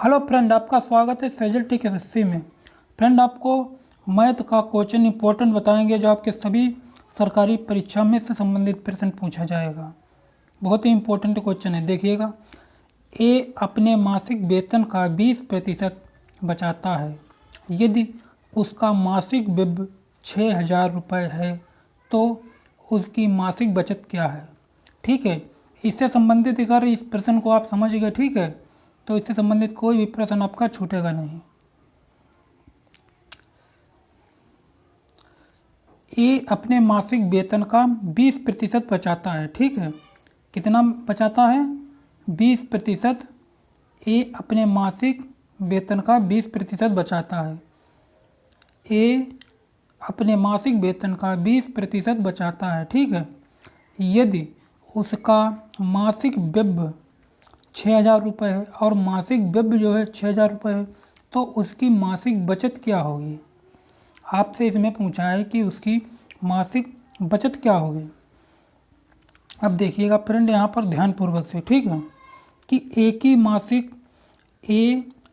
Hello friend, आपका स्वागत है सेजल टेक एसएससी में। फ्रेंड, आपको मैथ का क्वेश्चन इंपॉर्टेंट बताएंगे जो आपके सभी सरकारी परीक्षा में से संबंधित प्रश्न पूछा जाएगा। बहुत ही इंपॉर्टेंट क्वेश्चन है, देखिएगा। ए अपने मासिक वेतन का 20% बचाता है। यदि उसका मासिक व्यय 6,000 रुपये है तो उसकी मासिक बचत क्या है। ठीक है, इससे संबंधित अगर इस प्रश्न को आप समझ गए, ठीक है, तो इससे संबंधित कोई भी प्रश्न आपका छूटेगा नहीं। ए अपने मासिक वेतन का 20% बचाता है। ठीक है, कितना बचाता है? 20%। ए अपने मासिक वेतन का 20% बचाता है। ए अपने मासिक वेतन का 20% बचाता है। ठीक है, यदि उसका मासिक व्यय 6,000 रुपये है और मासिक व्यय जो है 6,000 रुपये है तो उसकी मासिक बचत क्या होगी। आपसे इसमें पूछा है कि उसकी मासिक बचत क्या होगी। अब देखिएगा फ्रेंड, यहाँ पर ध्यानपूर्वक से, ठीक है, कि ए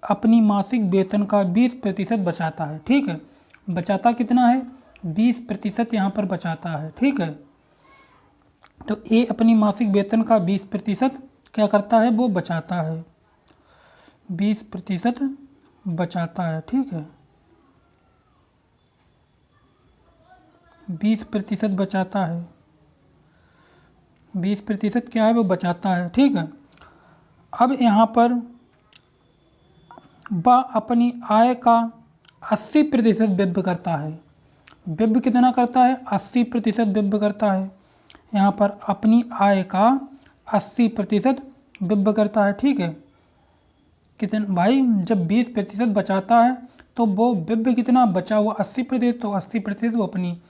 अपनी मासिक वेतन का 20% बचाता है। ठीक है, बचाता कितना है? 20% यहाँ पर बचाता है। ठीक है, तो ए अपनी मासिक वेतन का 20% क्या करता है? वो बचाता है, 20% बचाता है। ठीक है, 20% बचाता है, 20% क्या है? वो बचाता है। ठीक है, अब यहाँ पर वह अपनी आय का 80% व्यय करता है। व्यय कितना करता है? 80% व्यय करता है। यहाँ पर अपनी आय का 80% व्यय करता है। ठीक है, कितना भाई? जब 20% बचाता है तो वो व्यय कितना बचा हुआ? 80%। तो 80% वो अपनी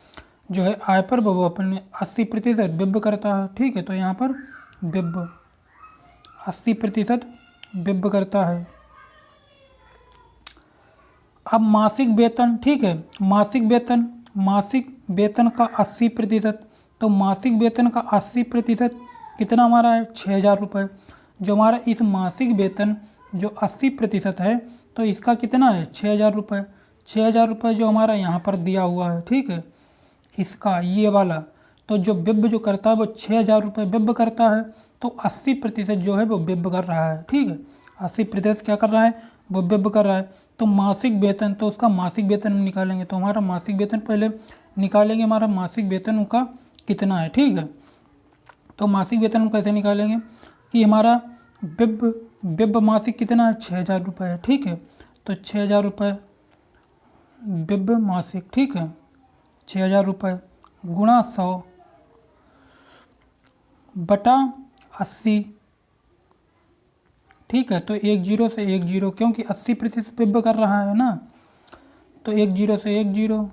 जो है आय पर वो अपने 80% व्यय करता है। ठीक है, तो यहाँ पर व्यय 80% व्यय करता है। अब मासिक वेतन, ठीक है, मासिक वेतन का 80%, तो मासिक वेतन का 80% कितना हमारा है? 6,000 रुपये। जो हमारा इस मासिक वेतन जो 80% है तो इसका कितना है? 6,000 रुपये। 6,000 रुपये जो हमारा यहाँ पर दिया हुआ है, ठीक है, इसका ये वाला, तो जो व्यय जो करता है वो 6,000 रुपये व्यय करता है, तो 80% जो है वो व्यय कर रहा है। ठीक है, 80% क्या कर रहा है? वो व्यय कर रहा है। तो मासिक वेतन, तो उसका मासिक वेतन हम निकालेंगे, तो हमारा मासिक वेतन पहले निकालेंगे, हमारा मासिक वेतन उनका कितना है। ठीक है, तो मासिक वेतन हम कैसे निकालेंगे कि हमारा व्यय मासिक कितना है? 6,000 रुपये है। ठीक है, तो 6,000 रुपये व्यय मासिक, ठीक है, 6,000 रुपये गुणा 100 बटा 80। ठीक है, तो 10 से 10, क्योंकि 80% व्यय कर रहा है ना, तो 10 से 10,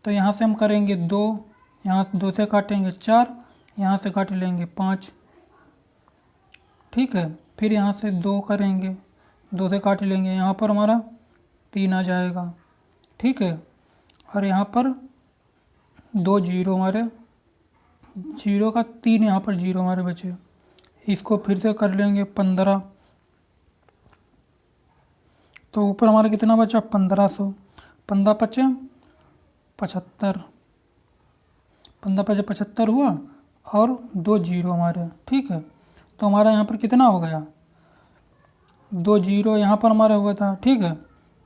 तो यहाँ से हम करेंगे 2, यहाँ से 2 से काटेंगे 4, यहाँ से काट लेंगे 5। ठीक है, फिर यहाँ से 2 करेंगे, 2 से काट लेंगे, यहाँ पर हमारा 3 आ जाएगा। ठीक है, और यहाँ पर 2 जीरो हमारे, जीरो का 3 यहाँ पर जीरो हमारे बचे। इसको फिर से कर लेंगे 15, तो ऊपर हमारा कितना बचा? 1500। 15 पचे 75, 15 पचे 75 हुआ और 2 जीरो हमारे। ठीक है, तो हमारा यहाँ पर कितना हो गया? 2 जीरो यहाँ पर हमारा हुआ था। ठीक है,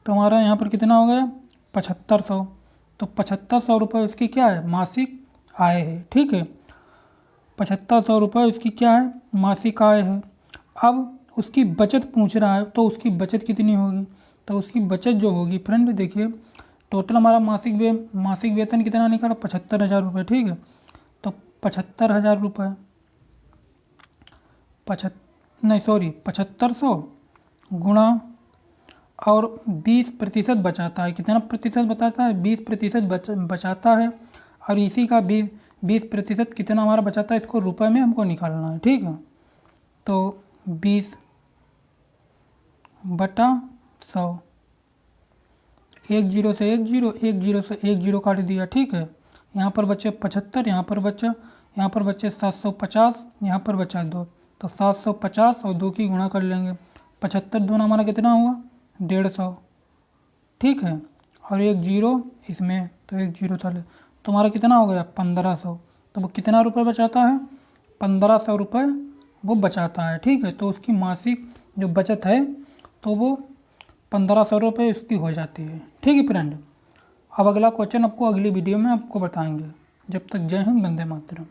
तो हमारा यहाँ पर कितना हो गया? 7500। तो 7500 रुपये उसकी क्या है? मासिक आय है। ठीक है, 7500 रुपये उसकी क्या है? मासिक आय है। अब उसकी बचत पूछ रहा है, तो उसकी बचत कितनी होगी? तो उसकी बचत जो होगी फ्रेंड, देखिए, टोटल हमारा मासिक वेतन कितना निकला? 75,000 रुपये। ठीक है, तो 75,000 रुपये 7500 गुणा और 20% बचाता है। कितना प्रतिशत बचाता है? 20% बचाता है, और इसी का 20% कितना हमारा बचाता है, इसको रुपए में हमको निकालना है। ठीक है, तो 20 बटा 100, 10 से 10 से 10 काट दिया। ठीक है, यहाँ पर बचे 75, यहाँ पर बचे 750, यहाँ पर बचा 2, तो 750 और 2 की गुणा कर लेंगे, 75 दूना हमारा कितना हुआ 150, ठीक है, और एक जीरो इसमें, तो एक जीरो तले, तो हमारा कितना हो गया 1500। तो वो कितना रुपए बचाता है 1500 रुपये वो बचाता है, ठीक है। तो उसकी मासिक जो बचत है तो वो 1500 रुपये उसकी हो जाती है, ठीक है फ्रेंड। अब अगला क्वेश्चन आपको अगली वीडियो में आपको बताएंगे। जब तक जय हिंद, वंदे मातरम।